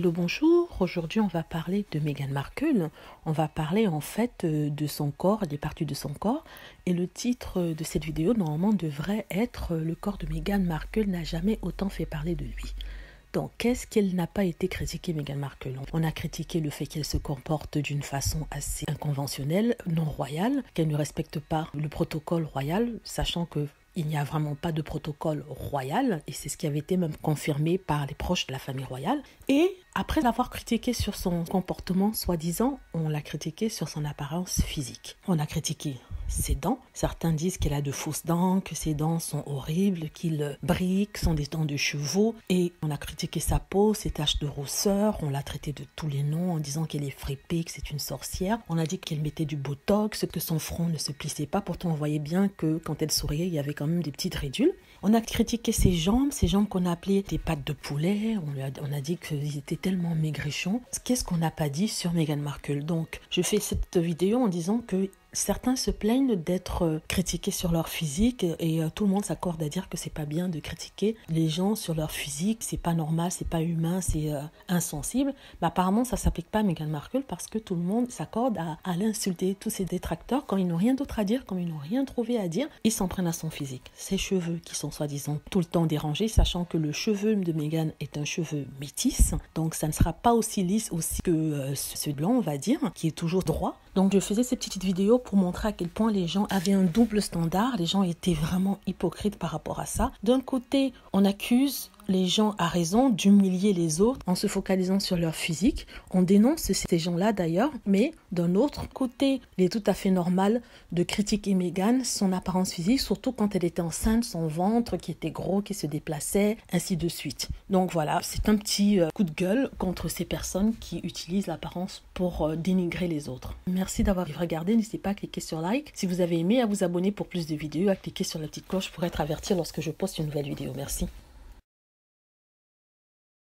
Hello, bonjour. Aujourd'hui, on va parler de Meghan Markle. On va parler en fait de son corps, des parties de son corps. Et le titre de cette vidéo, normalement, devrait être « Le corps de Meghan Markle n'a jamais autant fait parler de lui ». Donc, qu'est-ce qu'elle n'a pas été critiquée, Meghan Markle? On a critiqué le fait qu'elle se comporte d'une façon assez inconventionnelle, non royale, qu'elle ne respecte pas le protocole royal, sachant que il n'y a vraiment pas de protocole royal, et c'est ce qui avait été même confirmé par les proches de la famille royale. Et après l'avoir critiqué sur son comportement, soi-disant, on l'a critiqué sur son apparence physique. On a critiqué ses dents. Certains disent qu'elle a de fausses dents, que ses dents sont horribles, qu'il brille, que sont des dents de chevaux. Et on a critiqué sa peau, ses taches de rousseur. On l'a traitée de tous les noms en disant qu'elle est fripée, que c'est une sorcière. On a dit qu'elle mettait du botox, que son front ne se plissait pas. Pourtant, on voyait bien que quand elle souriait, il y avait quand même des petites ridules. On a critiqué ses jambes qu'on a appelées des pattes de poulet. On a dit qu'ils étaient tellement maigrichons. Qu'est-ce qu'on n'a pas dit sur Meghan Markle? Donc, je fais cette vidéo en disant que certains se plaignent d'être critiqués sur leur physique et tout le monde s'accorde à dire que c'est pas bien de critiquer les gens sur leur physique, c'est pas normal, c'est pas humain, c'est insensible. Mais apparemment, ça s'applique pas à Meghan Markle parce que tout le monde s'accorde à l'insulter. Tous ces détracteurs, quand ils n'ont rien d'autre à dire, quand ils n'ont rien trouvé à dire, ils s'en prennent à son physique. Ses cheveux qui sont soi-disant tout le temps dérangés, sachant que le cheveu de Meghan est un cheveu métis, donc ça ne sera pas aussi lisse aussi que ce blanc, on va dire, qui est toujours droit. Donc je faisais ces petites vidéos pour montrer à quel point les gens avaient un double standard, les gens étaient vraiment hypocrites par rapport à ça. D'un côté, on accuse les gens à raison d'humilier les autres en se focalisant sur leur physique. On dénonce ces gens-là d'ailleurs, mais d'un autre côté, il est tout à fait normal de critiquer Meghan, son apparence physique, surtout quand elle était enceinte, son ventre qui était gros, qui se déplaçait, ainsi de suite. Donc voilà, c'est un petit coup de gueule contre ces personnes qui utilisent l'apparence pour dénigrer les autres. Merci d'avoir regardé, n'hésitez pas à cliquer sur like. Si vous avez aimé, à vous abonner pour plus de vidéos, à cliquer sur la petite cloche pour être averti lorsque je poste une nouvelle vidéo. Merci.